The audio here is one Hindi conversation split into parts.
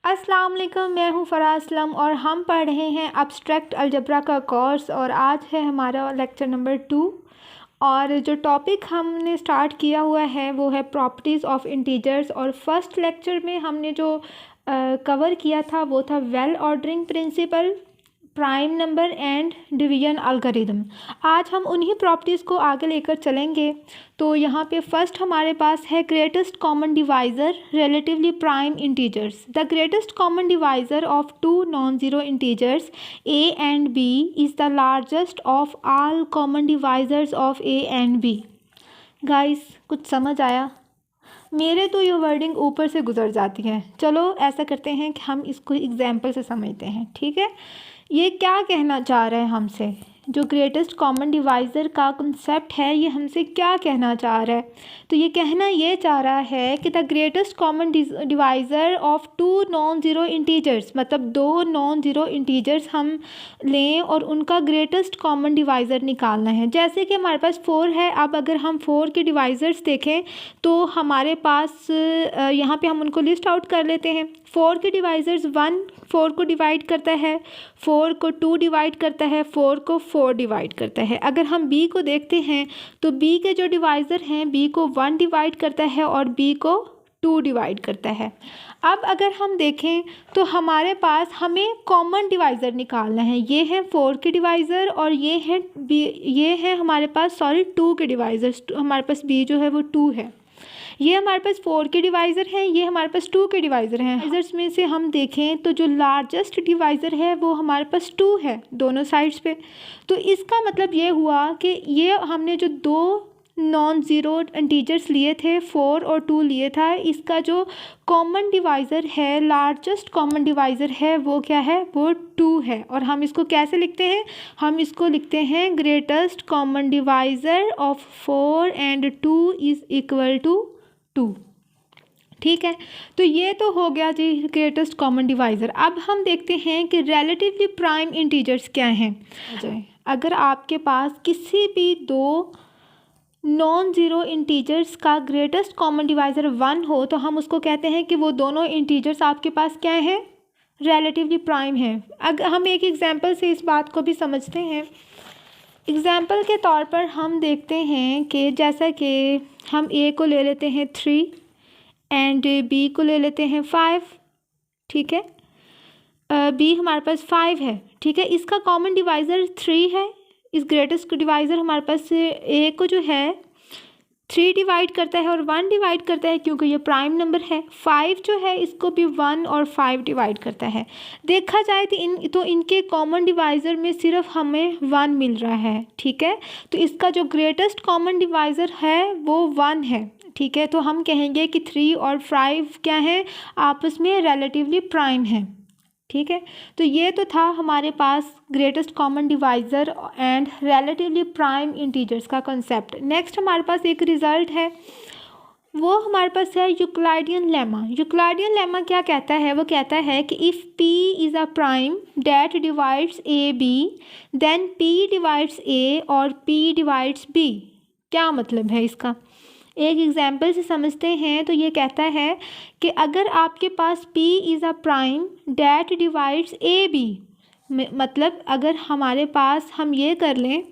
अस्सलाम वालेकुम, मैं हूँ फराज असलम और हम पढ़ रहे हैं अब्स्ट्रैक्ट अलजबरा का कोर्स और आज है हमारा लेक्चर नंबर 2। और जो टॉपिक हमने स्टार्ट किया हुआ है वो है प्रॉपर्टीज़ ऑफ इंटीजर्स। और फर्स्ट लेक्चर में हमने जो कवर किया था वो था well ordering principle, prime number and division algorithm. आज हम उन्हीं प्रॉपर्टीज़ को आगे लेकर चलेंगे। तो यहाँ पे फर्स्ट हमारे पास है greatest common divisor relatively prime integers. The greatest common divisor of two non zero integers a and b is the largest of all common divisors of a and b। Guys, कुछ समझ आया? मेरे तो ये वर्डिंग ऊपर से गुजर जाती है। चलो ऐसा करते हैं कि हम इसको एग्जाम्पल से समझते हैं, ठीक है। ये क्या कहना चाह रहा है हमसे, जो ग्रेटेस्ट कॉमन डिवाइज़र का कंसेप्ट है ये हमसे क्या कहना चाह रहा है? तो ये कहना ये चाह रहा है कि the greatest common divisor of two non zero integers, मतलब दो नॉन ज़ीरो इंटीजर्स हम लें और उनका ग्रेटेस्ट कॉमन डिवाइज़र निकालना है। जैसे कि हमारे पास 4 है। अब अगर हम 4 के डिवाइज़र्स देखें तो हमारे पास यहाँ पे हम उनको लिस्ट आउट कर लेते हैं। 4 के डिवाइज़र्स 1 4 को डिवाइड करता है, 4 को 2 डिवाइड करता है, 4 को 4 डिवाइड करता है। अगर हम b को देखते हैं तो b के जो डिवाइज़र हैं b को 1 डिवाइड करता है और b को 2 डिवाइड करता है। अब अगर हम देखें तो हमारे पास हमें कॉमन डिवाइज़र निकालना है। ये है 4 के डिवाइज़र और ये है हमारे पास 2 के डिवाइज़र। हमारे पास b जो है वो 2 है। ये हमारे पास 4 के डिवाइज़र हैं, ये हमारे पास 2 के डिवाइज़र हैं। डिवाइज़र्स में से हम देखें तो जो लार्जेस्ट डिवाइज़र है वो हमारे पास 2 है दोनों साइड्स पे। तो इसका मतलब ये हुआ कि ये हमने जो दो नॉन ज़ीरो इंटीजर्स लिए थे 4 और 2 लिए था, इसका जो कॉमन डिवाइज़र है, लार्जेस्ट कॉमन डिवाइज़र है वो क्या है? वो 2 है। और हम इसको कैसे लिखते हैं? हम इसको लिखते हैं greatest common divisor of 4 and 2 is equal to 2। ठीक है, तो ये तो हो गया जी ग्रेटेस्ट कॉमन डिवाइज़र। अब हम देखते हैं कि रिलेटिवली प्राइम इंटीजर्स क्या हैं। अगर आपके पास किसी भी दो नॉन ज़ीरो इंटीजर्स का ग्रेटेस्ट कॉमन डिवाइज़र 1 हो तो हम उसको कहते हैं कि वो दोनों इंटीजर्स आपके पास क्या हैं? रिलेटिवली प्राइम हैं। अगर हम एक एग्जांपल से इस बात को भी समझते हैं। एग्जांपल के तौर पर हम देखते हैं कि जैसा कि हम a को ले लेते हैं 3 एंड b को ले लेते हैं 5, ठीक है। b हमारे पास 5 है, ठीक है। इसका कॉमन डिवाइज़र 3 है। इस ग्रेटेस्ट डिवाइज़र हमारे पास a को जो है 3 डिवाइड करता है और 1 डिवाइड करता है क्योंकि ये प्राइम नंबर है। 5 जो है इसको भी 1 और 5 डिवाइड करता है। देखा जाए तो इनके कॉमन डिवाइज़र में सिर्फ हमें 1 मिल रहा है, ठीक है। तो इसका जो ग्रेटेस्ट कॉमन डिवाइज़र है वो 1 है, ठीक है। तो हम कहेंगे कि 3 और 5 क्या है? आपस में रिलेटिवली प्राइम है, ठीक है। तो ये तो था हमारे पास greatest common divisor and relatively prime integers का कंसेप्ट। नेक्स्ट हमारे पास एक रिज़ल्ट है, वो हमारे पास है यूक्लिडियन लेमा। यूक्लिडियन लेमा क्या कहता है? वो कहता है कि if p is a prime that divides a b then p divides a और p डिवाइड्स b। क्या मतलब है इसका? एक एग्जाम्पल से समझते हैं। तो ये कहता है कि अगर आपके पास p is a prime that divides a b, मतलब अगर हमारे पास हम ये कर लें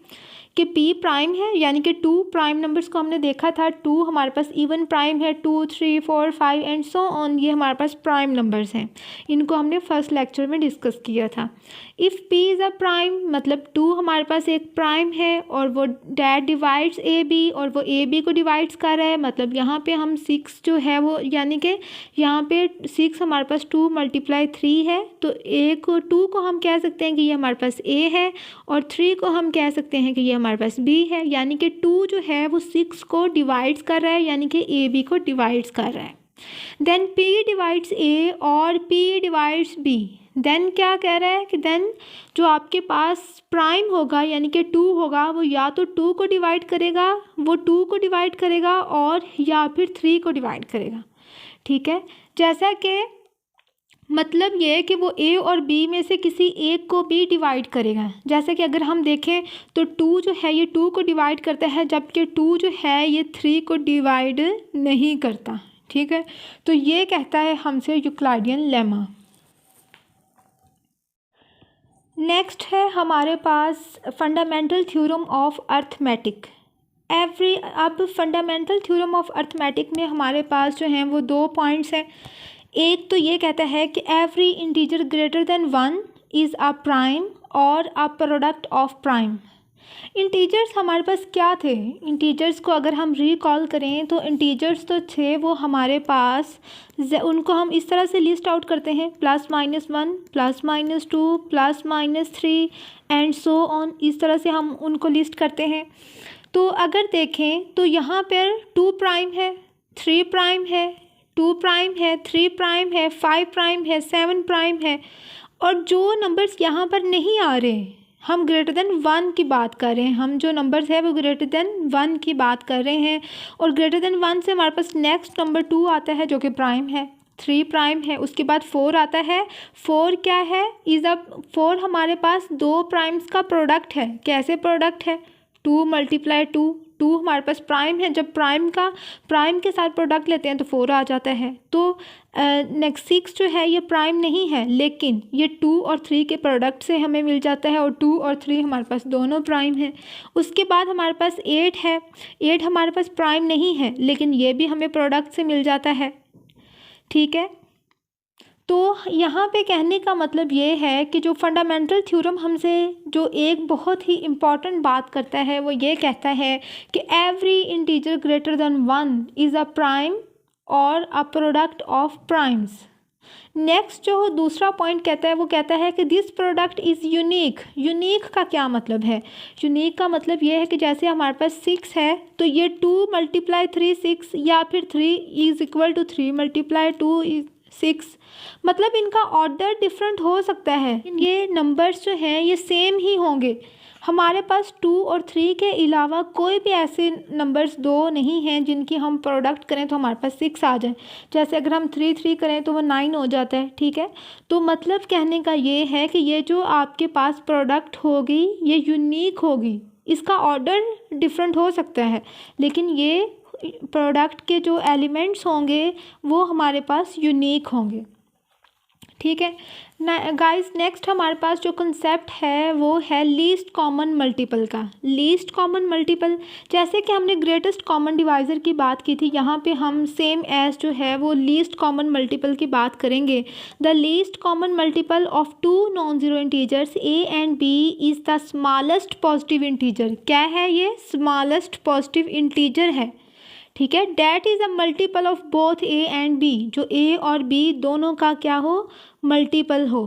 कि p प्राइम है, यानी कि 2 प्राइम नंबर्स को हमने देखा था, 2 हमारे पास इवन प्राइम है, 2 3 4 5 एंड सो ऑन, ये हमारे पास प्राइम नंबर्स हैं। इनको हमने फर्स्ट लेक्चर में डिस्कस किया था। If p is a prime मतलब 2 हमारे पास एक प्राइम है और वो डैट डिवाइड्स a b और वो a b को डिवाइड्स कर रहा है। मतलब यहाँ पे हम 6 जो है वो, यानी कि यहाँ पे 6 हमारे पास 2 × 3 है, तो 2 को हम कह सकते हैं कि ये हमारे पास a है और 3 को हम कह सकते हैं कि ये हमारे पास b है। यानी कि 2 जो है वो 6 को डिवाइड्स कर रहा है, यानी कि a b को डिवाइड्स कर रहा है। देन p डिवाइड्स a और p डिवाइड्स b। देन क्या कह रहा है कि देन जो आपके पास प्राइम होगा यानी कि 2 होगा, वो या तो 2 को डिवाइड करेगा, वो 2 को डिवाइड करेगा और या फिर 3 को डिवाइड करेगा, ठीक है। जैसा कि मतलब ये है कि वो a और b में से किसी एक को भी डिवाइड करेगा। जैसे कि अगर हम देखें तो 2 जो है ये 2 को डिवाइड करता है, जबकि 2 जो है ये 3 को डिवाइड नहीं करता, ठीक है। तो ये कहता है हमसे यूक्लिडियन लेमा। नेक्स्ट है हमारे पास फंडामेंटल थ्योरम ऑफ अर्थमेटिक। अब फंडामेंटल थ्योरम ऑफ अर्थमेटिक में हमारे पास जो हैं वो 2 पॉइंट्स हैं। एक तो ये कहता है कि every integer greater than 1 is a prime और a product of prime. Integers हमारे पास क्या थे? इंटीजर्स को अगर हम रिकॉल करें तो इंटीजर्स तो थे वो हमारे पास, उनको हम इस तरह से लिस्ट आउट करते हैं, +-1, +-2, +-3 एंड सो ऑन। इस तरह से हम उनको लिस्ट करते हैं। तो अगर देखें तो यहाँ पर 2 प्राइम है, 3 प्राइम है, 2 प्राइम है, 3 प्राइम है, 5 प्राइम है, 7 प्राइम है, और जो नंबर्स यहाँ पर नहीं आ रहे, हम ग्रेटर देन 1 की बात कर रहे हैं, हम जो नंबर्स है वो ग्रेटर देन 1 की बात कर रहे हैं। और ग्रेटर देन 1 से हमारे पास नेक्स्ट नंबर 2 आता है जो कि प्राइम है, 3 प्राइम है, उसके बाद 4 आता है। 4 क्या है? 4 हमारे पास 2 प्राइम्स का प्रोडक्ट है। कैसे प्रोडक्ट है? 2 × 2, 2 हमारे पास प्राइम है। जब प्राइम के साथ प्रोडक्ट लेते हैं तो 4 आ जाता है। तो नेक्स्ट 6 जो है ये प्राइम नहीं है, लेकिन ये 2 और 3 के प्रोडक्ट से हमें मिल जाता है, और 2 और 3 हमारे पास दोनों प्राइम हैं। उसके बाद हमारे पास 8 है। 8 हमारे पास प्राइम नहीं है, लेकिन ये भी हमें प्रोडक्ट से मिल जाता है। ठीक है, तो यहाँ पे कहने का मतलब ये है कि जो फंडामेंटल थ्योरम हमसे जो एक बहुत ही इम्पॉर्टेंट बात करता है वो ये कहता है कि every integer greater than 1 is a prime और a product of primes. Next जो दूसरा पॉइंट कहता है वो कहता है कि this product is unique. Unique का क्या मतलब है? यूनिक का मतलब ये है कि जैसे हमारे पास 6 है तो ये 2 × 3 6, या फिर 3 = 3 × 2 6, मतलब इनका ऑर्डर डिफरेंट हो सकता है, ये नंबर्स जो हैं ये सेम ही होंगे। हमारे पास 2 और 3 के अलावा कोई भी ऐसे नंबर्स 2 नहीं हैं जिनकी हम प्रोडक्ट करें तो हमारे पास 6 आ जाए। जैसे अगर हम 3 करें तो वो 9 हो जाता है। ठीक है, तो मतलब कहने का ये है कि ये जो आपके पास प्रोडक्ट होगी ये यूनिक होगी, इसका ऑर्डर डिफरेंट हो सकता है, लेकिन ये प्रोडक्ट के जो एलिमेंट्स होंगे वो हमारे पास यूनिक होंगे। ठीक है गाइस, नेक्स्ट हमारे पास जो कंसेप्ट है वो है लीस्ट कॉमन मल्टीपल का। लीस्ट कॉमन मल्टीपल, जैसे कि हमने ग्रेटेस्ट कॉमन डिवाइज़र की बात की थी, यहाँ पे हम सेम एज जो है वो लीस्ट कॉमन मल्टीपल की बात करेंगे। The least common multiple of 2 non zero integers a and b is the smallest positive integer. क्या है ये? स्मॉलेस्ट पॉजिटिव इंटीजर है। ठीक है, that is a multiple of both A and B, जो ए और बी दोनों का क्या हो? मल्टीपल हो।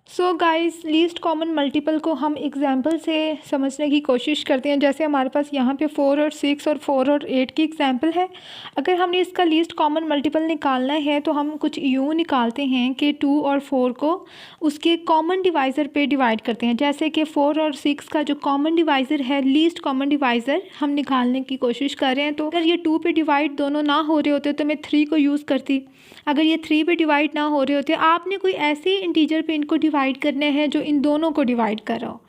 So guys, least common multiple को हम एग्जांपल से समझने की कोशिश करते हैं। जैसे हमारे पास यहाँ पे 4 और 6 और 4 और 8 की एग्जांपल है। अगर हमने इसका लीस्ट कॉमन मल्टीपल निकालना है तो हम कुछ यूँ निकालते हैं कि 2 और 4 को उसके कॉमन डिवाइज़र पे डिवाइड करते हैं। जैसे कि 4 और 6 का जो कॉमन डिवाइज़र है, लीस्ट कॉमन डिवाइज़र हम निकालने की कोशिश कर रहे हैं। तो अगर ये 2 पे डिवाइड दोनों ना हो रहे होते तो मैं 3 को यूज़ करती। अगर ये 3 पे डिवाइड ना हो रहे होते, आपने कोई ऐसे इंटीजर पे इनको डिवाइड करने हैं जो इन दोनों को डिवाइड कर रहा हो।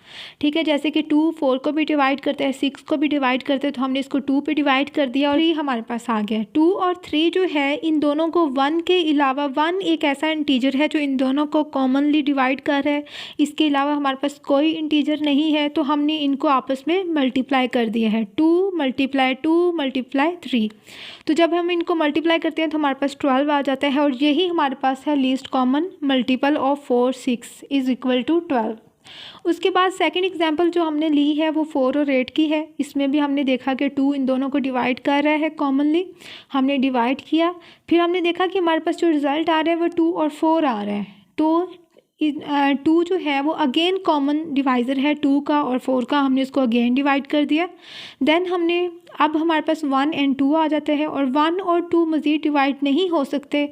ठीक है, जैसे कि 2 4 को भी डिवाइड करते हैं, 6 को भी डिवाइड करते हैं, तो हमने इसको 2 पे डिवाइड कर दिया और ये हमारे पास आ गया। 2 और 3 जो है इन दोनों को 1 के अलावा, 1 एक ऐसा इंटीजर है जो इन दोनों को कॉमनली डिवाइड कर रहा है, इसके अलावा हमारे पास कोई इंटीजर नहीं है, तो हमने इनको आपस में मल्टीप्लाई कर दिया है। 2 × 2 × 3, तो जब हम इनको मल्टीप्लाई करते हैं तो हमारे पास 12 आ जाता है, और यही हमारे पास है लीस्ट कॉमन मल्टीपल ऑफ 4 6 = 12। उसके बाद सेकंड एग्जांपल जो हमने ली है वो 4 और 8 की है। इसमें भी हमने देखा कि 2 इन दोनों को डिवाइड कर रहा है कॉमनली, हमने डिवाइड किया, फिर हमने देखा कि हमारे पास जो रिज़ल्ट आ रहा है वो 2 और 4 आ रहा है। तो 2 जो है वो अगेन कॉमन डिवाइज़र है 2 का और 4 का, हमने इसको अगेन डिवाइड कर दिया। देन हमने अब हमारे पास 1 और 2 आ जाते हैं, और 1 और 2 मज़ीद डिवाइड नहीं हो सकते।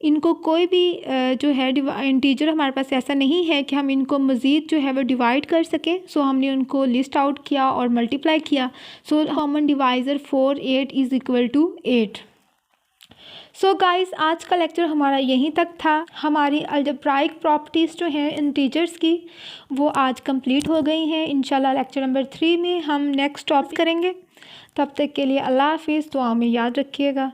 इनको कोई भी जो है इंटीजर हमारे पास ऐसा नहीं है कि हम इनको मज़ीद जो है वो डिवाइड कर सकें। सो हमने उनको लिस्ट आउट किया और मल्टीप्लाई किया। So common divisor 4 8 = 8। So guys, आज का लेक्चर हमारा यहीं तक था। हमारी अलजेब्राइक प्रॉपर्टीज़ जो हैं इंटीजर्स की वो आज कंप्लीट हो गई हैं। इंशाल्लाह लेक्चर नंबर 3 में हम नेक्स्ट टॉपिक करेंगे। तब तक के लिए अल्लाह हाफिज़, दुआ में याद रखिएगा।